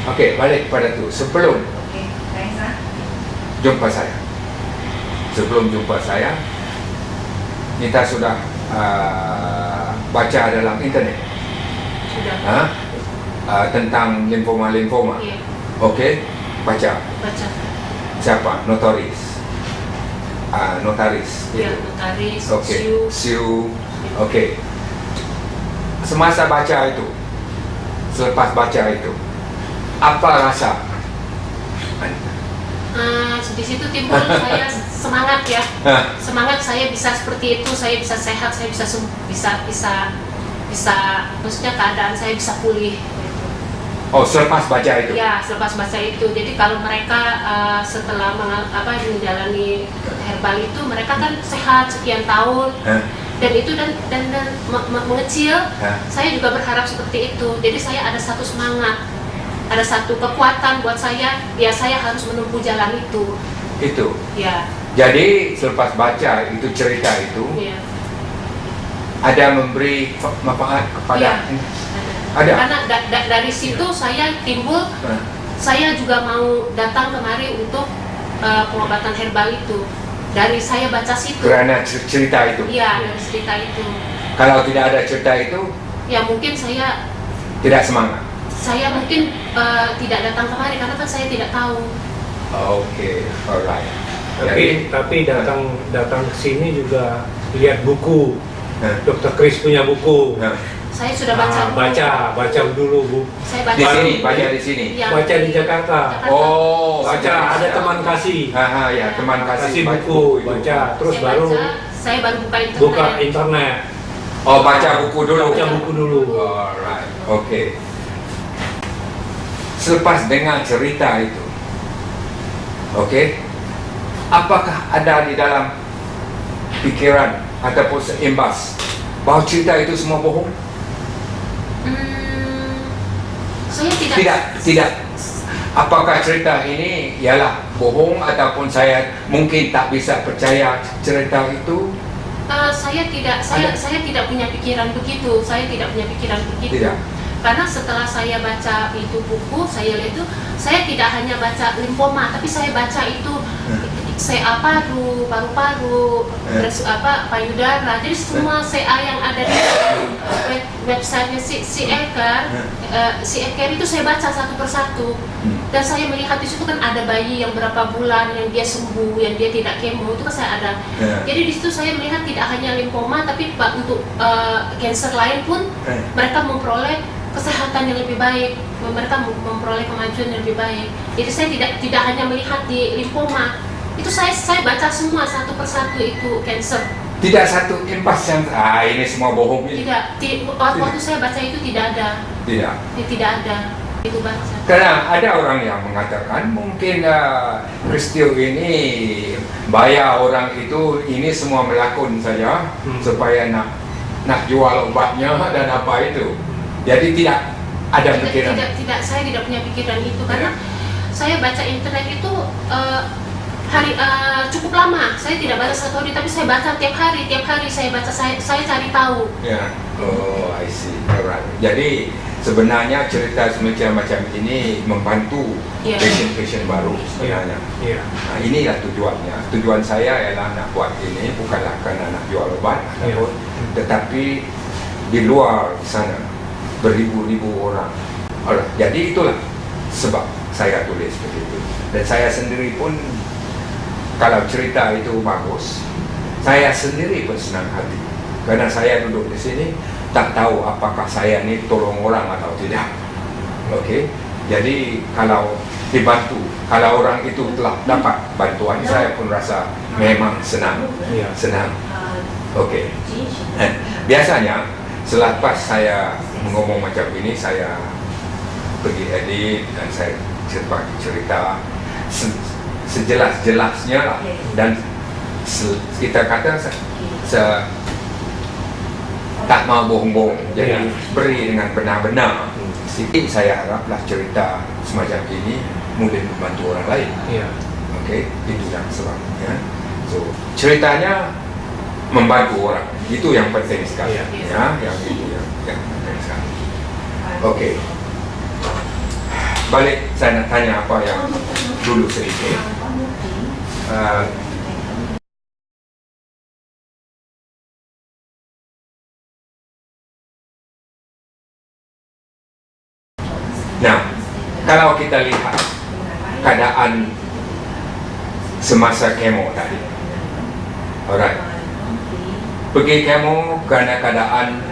Okey, balik pada tu. Sebelum jumpa saya, Nita sudah baca dalam internet tentang limfoma. Iya. Okey, baca. Siapa? Notaris. Ya, notaris, Okey. Siu. Okey. Semasa baca itu, selepas baca itu, apa rasa? Di situ timbul saya semangat ya. Semangat saya bisa seperti itu, saya bisa sehat, saya bisa maksudnya keadaan saya bisa pulih. Oh, selepas baca itu? Ya, selepas baca itu. Jadi kalau mereka setelah menjalani herbal itu, mereka kan sehat sekian tahun. Dan itu dan mengecil. Saya juga berharap seperti itu. Jadi saya ada satu semangat, ada satu kekuatan buat saya. Ya, saya harus menempuh jalan itu. Itu. Ya. Jadi selepas baca itu cerita itu, Ya. ada memberi manfaat kepada. Ya. Ada. Karena dari situ saya timbul, saya juga mau datang kemari untuk pengobatan herbal itu. Dari saya baca situ. Karena cerita itu. Iya, dari cerita itu. Kalau tidak ada cerita itu, ya mungkin saya tidak semangat. Saya mungkin tidak datang kemari karena kan saya tidak tahu. Oke, alright. Tapi datang ke sini juga lihat buku. Dr. Chris punya buku. Saya sudah baca. Baca dulu bu. Saya baca di sini, baca di sini. Ya. Baca di Jakarta. Oh, Baca, ada teman kasih. Ya, teman kasih buku, itu. baca. Terus saya baru buka internet. buka internet. Oh, baca buku dulu. Baca buku dulu. Alright, oke. Selepas dengar cerita itu, oke, apakah ada di dalam pikiran ataupun seimbas bahawa cerita itu semua bohong? Saya Tidak. Apakah cerita ini ialah bohong ataupun saya mungkin tak bisa percaya cerita itu? Saya tidak punya pikiran begitu. Tidak. Karena setelah saya baca itu buku, saya lihat itu, saya tidak hanya baca limfoma, tapi saya baca itu paru-paru, payudara. Jadi semua CA yang ada di websitenya si Eker itu saya baca satu persatu. Dan saya melihat di situ kan ada bayi yang berapa bulan yang dia sembuh, yang dia tidak kemo, itu kan saya ada. Jadi di situ saya melihat tidak hanya limfoma, tapi untuk kanker lain pun mereka memperoleh kesehatan yang lebih baik, mereka memperoleh kemajuan yang lebih baik. Jadi saya tidak hanya melihat di limfoma, itu saya baca semua satu persatu itu kanker. Tidak satu impas yang ini semua bohong ini. Waktu saya baca itu tidak ada. Tidak ada. Itu baca. Karena ada orang yang mengatakan mungkin peristiwa ini bayar orang itu ini semua melakon saja supaya nak jual obatnya dan apa itu. Jadi tidak ada pikiran. Tidak, saya tidak punya pikiran itu karena saya baca internet itu cukup lama. Saya tidak baca satu hari, tapi saya baca tiap hari saya baca, saya cari tahu. Ya, oh I see, alright. Jadi sebenarnya cerita semacam ini membantu pasien-pasien baru sebenarnya. Nah, inilah tujuannya. Tujuan saya ialah nak buat ini bukanlah kerana nak jual obat, tetapi di luar sana beribu-ribu orang. Jadi itulah sebab saya tulis begitu. Dan saya sendiri pun kalau cerita itu bagus, saya sendiri pun senang hati. Karena saya duduk di sini tak tahu apakah saya ini tolong orang atau tidak. Oke. Jadi kalau dibantu, kalau orang itu telah dapat bantuan, saya pun rasa memang senang. Oke. Biasanya selepas saya ngomong macam ini, saya pergi edit dan saya cerita sejelas-jelasnya lah. Dan kita kata tak mau bohong-bohong, jadi beri dengan benar-benar. Jadi saya haraplah cerita semacam ini mungkin membantu orang lain. Oke, itu yang sebabnya. So ceritanya membantu orang, itu yang penting sekali. Yang itu yang penting sekali. Oke. balik saya nak tanya apa yang dulu sedikit. Nah, kalau kita lihat keadaan semasa kemo tadi, alright, pergi kemo karena keadaan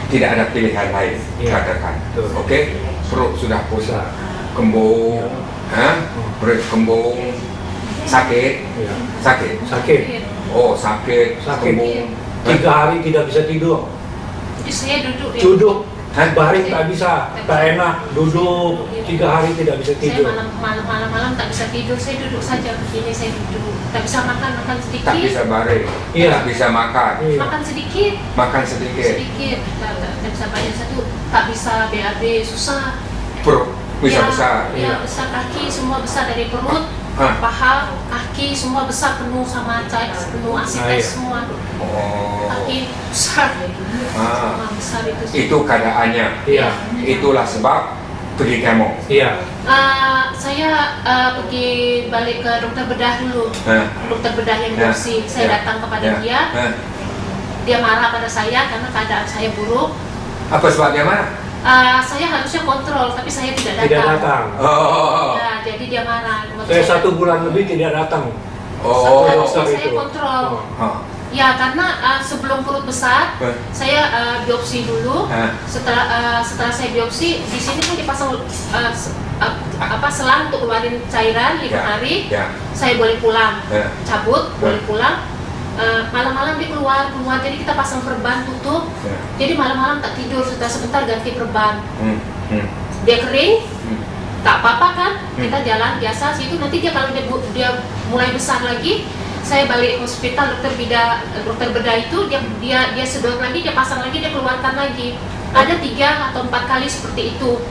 tidak ada pilihan lain, katakan, oke, perut sudah pusat, kembung, perut kembung, sakit, oh sakit, kembung, 3 hari tidak bisa tidur. Saya Duduk, baring tak bisa, tak enak, duduk 3 hari tidak bisa tidur. Saya malam-malam tak bisa tidur, saya duduk saja begini, saya duduk, tak bisa makan sedikit. tak bisa baring, tak bisa makan, Makan sedikit, sedikit, tak bisa banyak satu, tak bisa BAB, susah. perut bisa Ya, besar, ya besar, kaki semua besar dari perut, paha, kaki semua besar penuh sama cair, penuh asid semua. oh, Kaki besar, semua besar itu. itu keadaannya, itulah sebab pergi kemo. Saya pergi balik ke dokter bedah dulu, dokter bedah yang biopsi. Saya datang kepada dia, dia marah pada saya karena keadaan saya buruk. Apa sebab dia marah? Saya harusnya kontrol, tapi saya tidak datang. Tidak datang. Ya, jadi dia marah. Saya 1 bulan lebih tidak datang. Saya kontrol. Ya, karena sebelum perut besar, saya biopsi dulu. Setelah saya biopsi, di sini kan dipasang selang untuk keluarin cairan 5 hari. Saya boleh pulang, cabut, boleh pulang. Malam-malam dia keluar, jadi kita pasang perban tutup. Jadi malam-malam tak tidur, setelah sebentar ganti perban. Dia kering, tak apa-apa kan? Kita jalan biasa situ. Nanti dia kalau dia mulai besar lagi, saya balik hospital dokter bedah itu, dia sedot lagi, dia pasang lagi, dia keluarkan lagi. Ada 3 atau 4 kali seperti itu.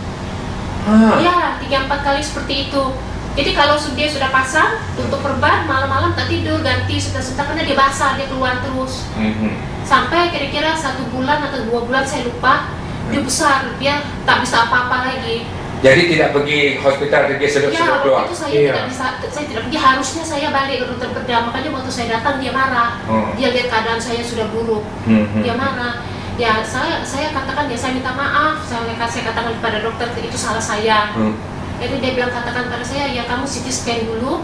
Ya, 3-4 kali seperti itu. Jadi kalau dia sudah pasang, tutup perban, malam-malam tak tidur, ganti sebentar karena dia basah, dia keluar terus. Sampai kira-kira 1 bulan atau 2 bulan saya lupa, dia besar, dia tak bisa apa-apa lagi. Jadi tidak pergi hospital, pergi sedot-sedot keluar? Itu saya tidak bisa, saya tidak pergi, harusnya saya balik ke dokter bedah, makanya waktu saya datang dia marah. Dia lihat keadaan saya sudah buruk, dia marah. Ya saya katakan, ya saya minta maaf, saya katakan kepada dokter, itu salah saya. Jadi dia bilang, katakan pada saya, ya kamu CT scan dulu.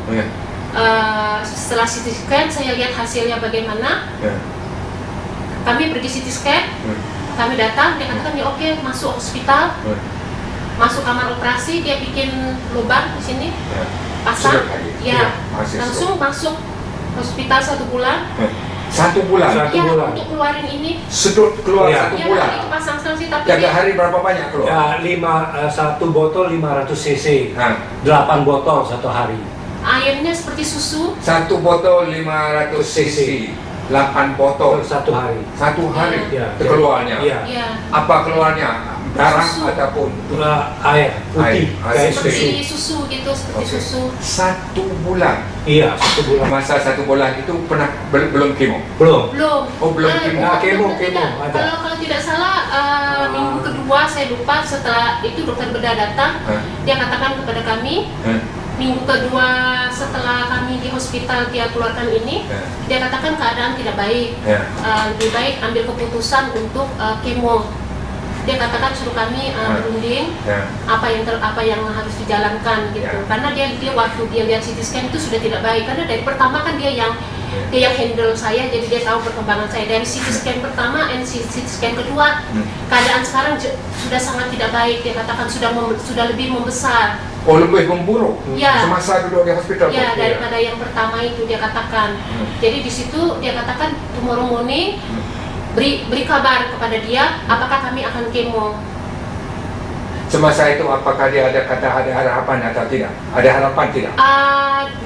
Setelah CT scan, saya lihat hasilnya bagaimana. Kami pergi CT scan, kami datang, dia katakan ya oke, masuk hospital, masuk kamar operasi, dia bikin lubang di sini, pasang, langsung masuk hospital 1 bulan. 1 bulan? Iya, untuk keluarin ini. Sedot keluar 1 bulan? Itu pasang sih, tapi jaga hari berapa banyak keluar? 1 botol 500 cc, 8 botol 1 hari. Airnya seperti susu. 1 botol 500 cc, 8 botol 1 hari. 1 hari keluarnya? Apa keluarnya? Darah ataupun air putih, seperti susu gitu, seperti susu. 1 bulan? Iya, 1 bulan. Masa 1 bulan itu pernah belum kemo? Belum. Oh, belum kemo. Kemo ada. Kalau tidak salah minggu kedua, saya lupa, setelah itu dokter bedah datang, dia katakan kepada kami, minggu kedua setelah kami di hospital dia keluarkan ini, dia katakan keadaan tidak baik, lebih baik ambil keputusan untuk kemo. Dia katakan suruh kami berunding apa yang harus dijalankan gitu. Karena dia waktu dia lihat CT scan itu sudah tidak baik, karena dari pertama kan dia yang handle saya, jadi dia tahu perkembangan saya dari CT scan pertama dan CT scan kedua. Keadaan sekarang sudah sangat tidak baik, dia katakan sudah lebih membesar. Oh, lebih memburuk semasa duduk di hospital? Ya, daripada yang pertama itu dia katakan. Jadi di situ dia katakan tomorrow morning beri kabar kepada dia apakah kami akan kemo. Semasa itu apakah dia ada harapan atau tidak? Ada harapan tidak?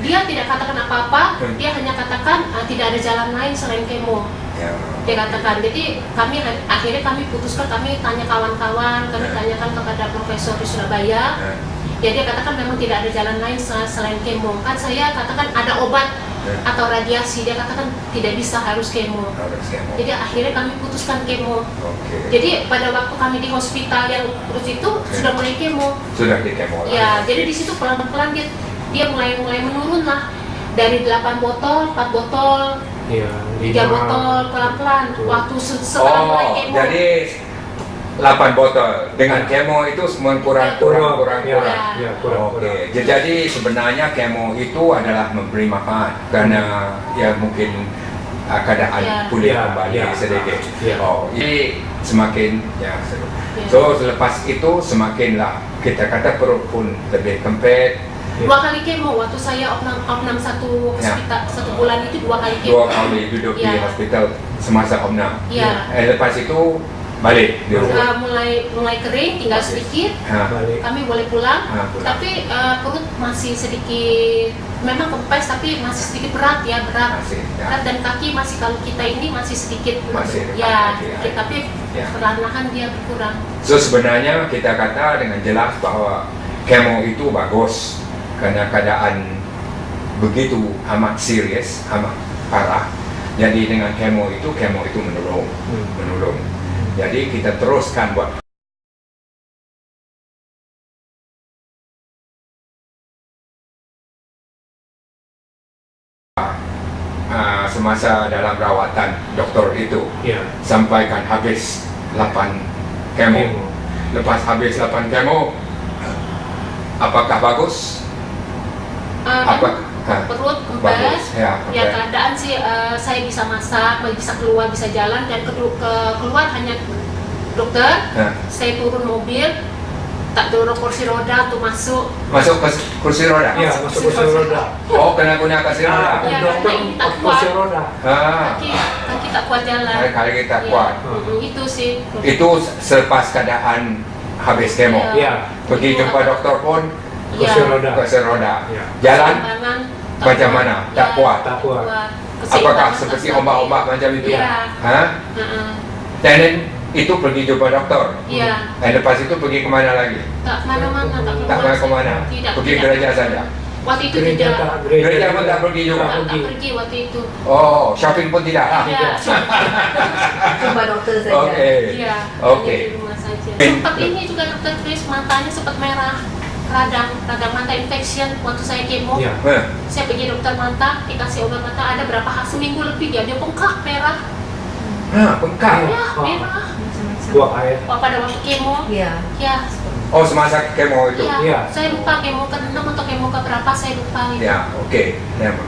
Dia tidak katakan apa-apa, dia hanya katakan tidak ada jalan lain selain kemo. Dia katakan, jadi akhirnya kami putuskan, kami tanya kawan-kawan, kami tanyakan kepada profesor di Surabaya. Jadi dia katakan memang tidak ada jalan lain selain kemo. Kan saya katakan ada obat atau radiasi, dia katakan tidak bisa, harus kemo. Jadi akhirnya kami putuskan kemo. Jadi pada waktu kami di hospital yang terus itu sudah mulai kemo. Sudah di kemo. Ya, jadi di situ pelan-pelan dia mulai menurun lah, dari 8 botol, 4 botol, 3 botol pelan-pelan. Waktu setelah mulai kemo. Jadi 8 botol dengan kemo itu semua kurang. Oke. Jadi sebenarnya kemo itu adalah memberi makan karena ya mungkin keadaan pulih kembali sedikit. Ini semakin so selepas itu semakinlah kita kata perut pun lebih kempet. 2 kali kemo waktu saya opnam satu hospital 1 bulan itu 2 kali kemo. 2 kali duduk di hospital semasa opnam. Lepas itu balik di rumah. Mulai kering, tinggal sedikit, kami boleh pulang. Tapi perut masih sedikit, memang kempes tapi masih sedikit berat. Berat dan kaki masih, kalau kita ini masih sedikit, tapi perlahan-lahan dia berkurang. So sebenarnya kita kata dengan jelas bahwa kemo itu bagus karena keadaan begitu amat serius, amat parah. Jadi dengan kemo itu menolong. Jadi kita teruskan buat semasa dalam rawatan dokter itu sampaikan habis 8 kemo. Lepas habis 8 kemo, apakah bagus? Perut kempes, keadaan sih saya bisa masak, bisa keluar, bisa jalan, dan keluar hanya dokter. Saya turun mobil, tak dorong kursi roda untuk masuk ke kursi roda. Masuk kursi roda. Kena guna kursi roda. Kursi roda. Kaki tak kuat jalan. Kaki kita kuat. Itu sih. Itu selepas keadaan habis kemo. Pergi jumpa dokter pun kursi roda. Jalan macam mana? Tak kuat. Apakah seperti ombak-ombak macam itu? Dan itu pergi jumpa dokter. Dan lepas itu pergi kemana lagi? Tak kemana-mana. Tak kemana? Pergi gereja saja. Waktu itu Gereja pun tak pergi juga. Tak pergi waktu itu. Shopping pun tidak lah. Cuma dokter saja. Oke. Di rumah saja. Sempat ini juga dokter Chris, matanya sempat merah. Radang mata infection waktu saya kemo. Saya pergi dokter mata, dikasih obat mata, ada berapa seminggu lebih dia bengkak merah. Bengkak? Merah. Buang air. Pada waktu kemo. Semasa kemo itu? Saya lupa kemo ke-6 atau kemo ke berapa, saya lupa.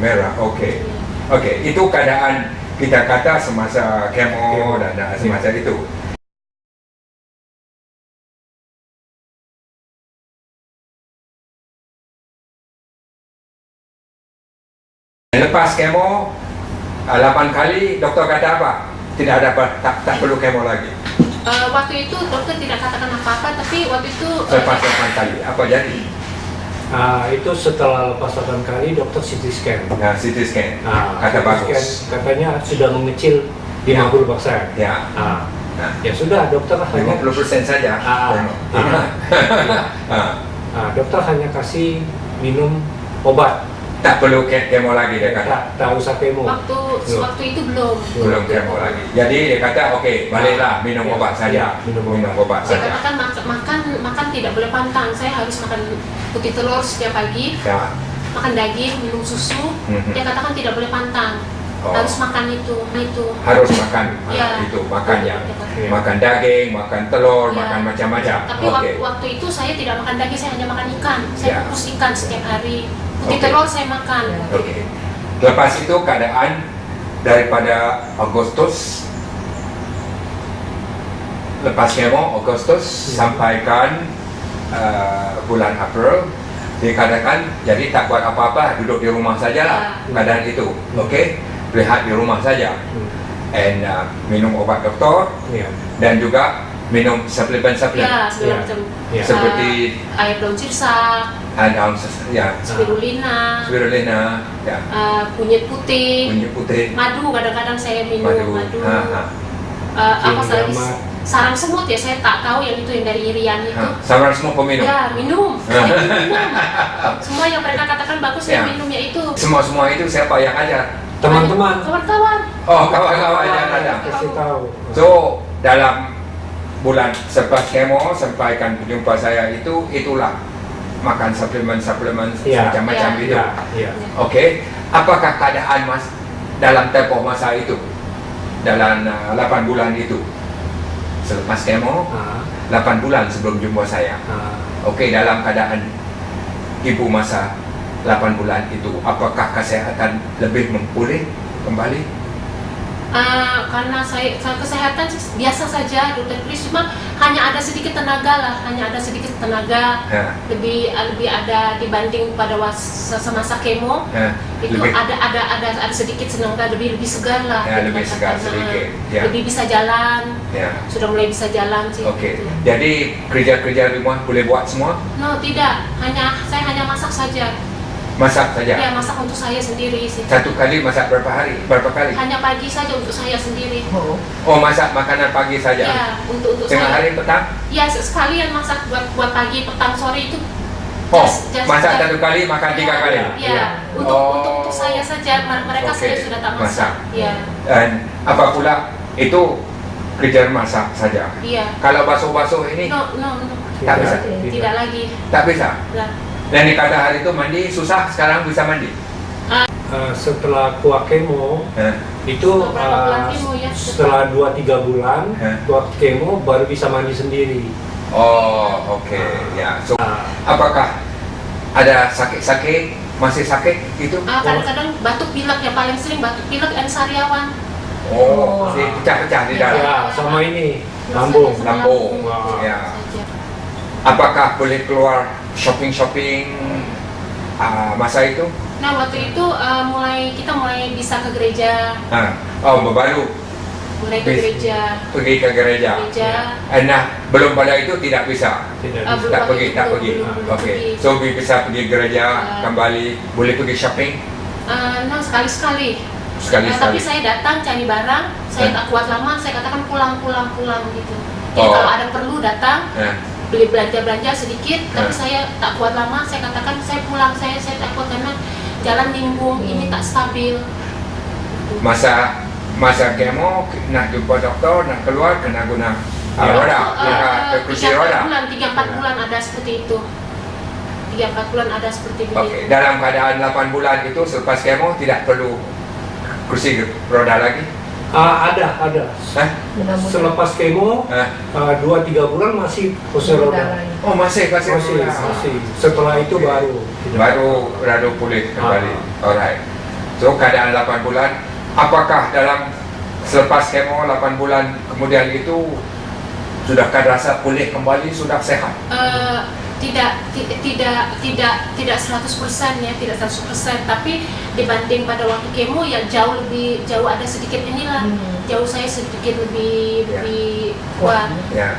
Merah, oke. Itu keadaan kita kata semasa kemo dan semasa itu. Lepas kemo 8 kali, dokter kata apa? Tidak ada tak perlu kemo lagi. Waktu itu dokter tidak katakan apa-apa, tapi waktu itu lepas 8 kali, apa jadi? Itu setelah lepas 8 kali dokter CT scan. CT scan. Kata bagus. Katanya sudah mengecil 50%. Ya sudah, dokter hanya 50% saja. Dokter hanya kasih minum obat. Tak perlu kemo lagi dia kata. Tak usah kemo. Waktu itu belum kemo lagi. Jadi dia kata baliklah minum obat saja. Minum obat saya saja. katakan makan tidak boleh pantang. Saya harus makan putih telur setiap pagi. Makan daging, minum susu. Dia katakan tidak boleh pantang. Harus makan itu. Harus makan itu, makan daging, makan telur, makan macam-macam. Tapi waktu itu saya tidak makan daging, saya hanya makan ikan. Saya kukus ikan setiap hari. Putih telur saya makan. Lepas itu keadaan daripada Agustus, lepas kemo Agustus sampaikan bulan April, dikatakan jadi tak buat apa-apa, duduk di rumah saja lah. Keadaan itu, rehat di rumah saja, and minum obat dokter, dan juga minum suplemen. Seperti air daun sirsak, spirulina, kunyit putih, madu, kadang-kadang saya minum madu. Apa lagi? sarang semut ya, saya tak tahu yang itu yang dari Irian itu. Sarang semut peminum. Ya, minum. Saya minum. Semua yang mereka katakan bagus saya Ya. minum ya itu. Semua itu siapa yang ajar? Teman-teman Kawan-kawan. Oh, kawan-kawan yang ada. kasih tahu. So, dalam bulan selepas kemo sampaikan jumpa saya itulah makan suplemen-suplemen Ya. macam-macam Ya. itu. Ya. Oke, apakah keadaan Mas dalam tempoh masa itu, dalam 8 bulan itu, selepas kemo, Ah, 8 bulan sebelum jumpa saya? ah. Oke, dalam keadaan ibu masa 8 bulan itu, apakah kesehatan lebih memulih kembali? Karena saya kesehatan biasa saja, Dokter Chris, cuma hanya ada sedikit tenaga lah, Ya. lebih ada dibanding pada semasa kemo. Ya. Itu Lebih- ada sedikit tenaga, lebih segar lah. Ya, lebih segar Karena sedikit, ya. Lebih bisa jalan, Ya. sudah mulai bisa jalan sih. Oke, gitu. jadi kerja-kerja rumah boleh buat semua? No, tidak, saya hanya masak saja. Masak saja? Ya, masak untuk saya sendiri sih. Satu kali masak berapa kali? Hanya pagi saja untuk saya sendiri. Oh, masak makanan pagi saja? Ya, untuk Tengah saya. hari petang? Ya, sekalian masak buat pagi, petang, sore itu. Oh, Just- masak just- satu kali, makan 3 kali? Ya, Ya. untuk saya saja. Mereka Oke, saya sudah tak masak. masak. Ya, Dan apa pula itu kerja masak saja? iya. Kalau basuh-basuh ini No. Tak bisa. Tidak lagi. tak bisa? Nah, Dan di kata hari itu mandi susah, sekarang bisa mandi? Setelah kuah kemo itu Berapa bulan kemo ya? setelah 2-3 bulan kuah kemo baru bisa mandi sendiri. Oh, oke. Ya, so Ah, apakah ada sakit-sakit, masih sakit itu? kadang-kadang batuk pilek, yang paling sering batuk pilek dan sariawan. Oh, si pecah-pecah di dalam. ya sama ini lambung. Lambung. Wah. Ya. Apakah boleh keluar shopping masa itu? Nah, waktu itu kita mulai bisa ke gereja, Oh, baru mulai ke gereja. pergi ke gereja. Nah, belum pada itu tidak bisa. Tidak Ah, bisa. belum. Tak pergi. belum Oke. pergi. So bisa pergi gereja kembali, boleh pergi shopping Nah, sekali-sekali. Tapi sekali-sekali. saya datang cari barang, saya tak kuat lama, saya katakan pulang gitu. Jadi Oh. kalau ada perlu datang, beli belanja sedikit, tapi Hmm. saya tak kuat lama, saya katakan saya pulang, saya tak kuat karena jalan limbung, ini tak stabil. Masa kemo nak jumpa doktor, nak keluar kena guna roda, guna kursi roda. 3-4 bulan ada seperti itu. 3-4 bulan ada seperti Oke, begitu. dalam keadaan 8 bulan itu selepas kemo tidak perlu kursi roda lagi? Ada. Hah? Selepas kemo 2-3 bulan masih kursi roda. Oh, masih kasih Masih. roda. Setelah itu Oke. baru Baru pulih kembali. Alright. So keadaan 8 bulan, apakah dalam selepas kemo 8 bulan kemudian itu sudahkah rasa pulih kembali, sudah sehat? Tidak 100% ya, tidak 100%, tapi dibanding pada waktu kemo ya jauh ada sedikit inilah, jauh saya sedikit lebih kuat. Ya.